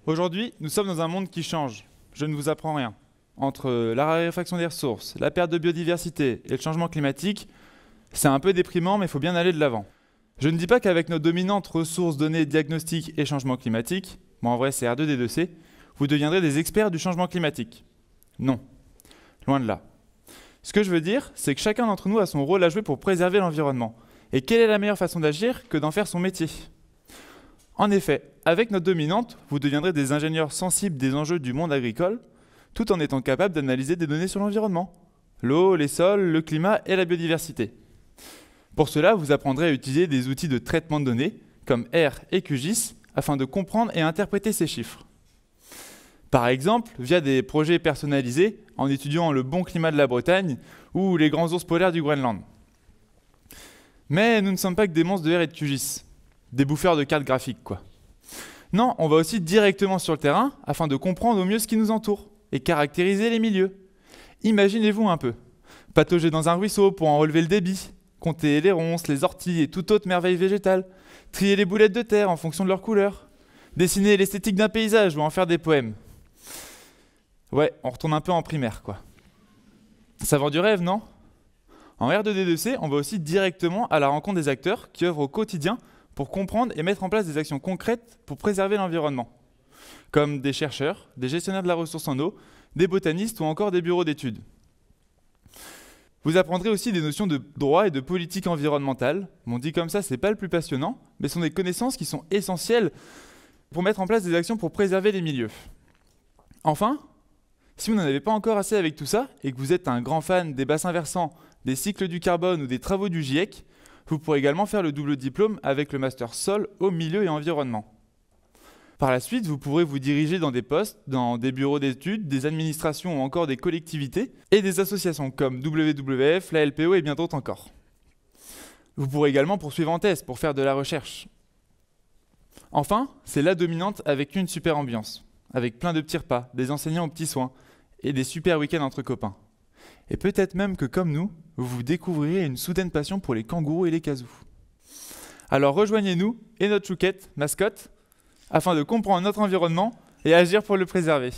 Aujourd'hui, nous sommes dans un monde qui change. Je ne vous apprends rien. Entre la raréfaction des ressources, la perte de biodiversité et le changement climatique, c'est un peu déprimant, mais il faut bien aller de l'avant. Je ne dis pas qu'avec nos dominantes ressources, données, diagnostics et changement climatique, bon en vrai c'est R2D2C, vous deviendrez des experts du changement climatique. Non, loin de là. Ce que je veux dire, c'est que chacun d'entre nous a son rôle à jouer pour préserver l'environnement. Et quelle est la meilleure façon d'agir que d'en faire son métier ? En effet, avec notre dominante, vous deviendrez des ingénieurs sensibles des enjeux du monde agricole, tout en étant capables d'analyser des données sur l'environnement, l'eau, les sols, le climat et la biodiversité. Pour cela, vous apprendrez à utiliser des outils de traitement de données, comme R et QGIS, afin de comprendre et interpréter ces chiffres. Par exemple, via des projets personnalisés, en étudiant le bon climat de la Bretagne ou les grands ours polaires du Groenland. Mais nous ne sommes pas que des monstres de R et de QGIS. Des bouffeurs de cartes graphiques, quoi. Non, on va aussi directement sur le terrain afin de comprendre au mieux ce qui nous entoure et caractériser les milieux. Imaginez-vous un peu. Patauger dans un ruisseau pour en relever le débit, compter les ronces, les orties et toute autre merveille végétale, trier les boulettes de terre en fonction de leur couleur, dessiner l'esthétique d'un paysage ou en faire des poèmes. Ouais, on retourne un peu en primaire, quoi. Ça vend du rêve, non ? En R2D2C, on va aussi directement à la rencontre des acteurs qui œuvrent au quotidien pour comprendre et mettre en place des actions concrètes pour préserver l'environnement, comme des chercheurs, des gestionnaires de la ressource en eau, des botanistes ou encore des bureaux d'études. Vous apprendrez aussi des notions de droit et de politique environnementale. Bon, dit comme ça, c'est pas le plus passionnant, mais ce sont des connaissances qui sont essentielles pour mettre en place des actions pour préserver les milieux. Enfin, si vous n'en avez pas encore assez avec tout ça, et que vous êtes un grand fan des bassins versants, des cycles du carbone ou des travaux du GIEC, vous pourrez également faire le double diplôme avec le master sol, eau, milieu et environnement. Par la suite, vous pourrez vous diriger dans des postes, dans des bureaux d'études, des administrations ou encore des collectivités et des associations comme WWF, la LPO et bien d'autres encore. Vous pourrez également poursuivre en thèse pour faire de la recherche. Enfin, c'est la dominante avec une super ambiance, avec plein de petits repas, des enseignants aux petits soins et des super week-ends entre copains. Et peut-être même que comme nous, vous découvrirez une soudaine passion pour les kangourous et les kazous. Alors rejoignez-nous et notre chouquette, mascotte, afin de comprendre notre environnement et agir pour le préserver.